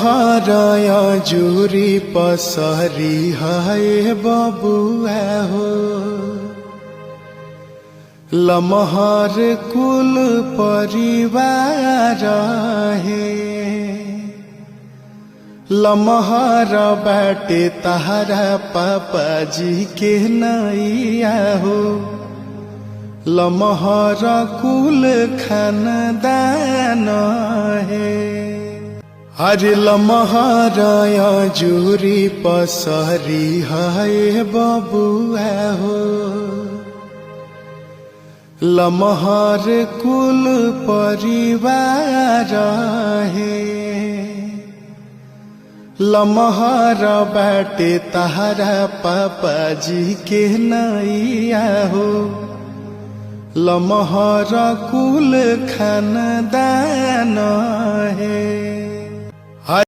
हराया जुरी पसरी हाय बबुआ हो लमहर कुल परिवार है लमहर बाटे तहरा पापा जी के नैया हो लमहर कुल खानदान है हरे लमहराया जुरी पसरी हाय बबुआ हो लमहर कुल परिवार है लमहर बाटे तहरा पापा जी के नैया हो लमहर कुल खानदान है।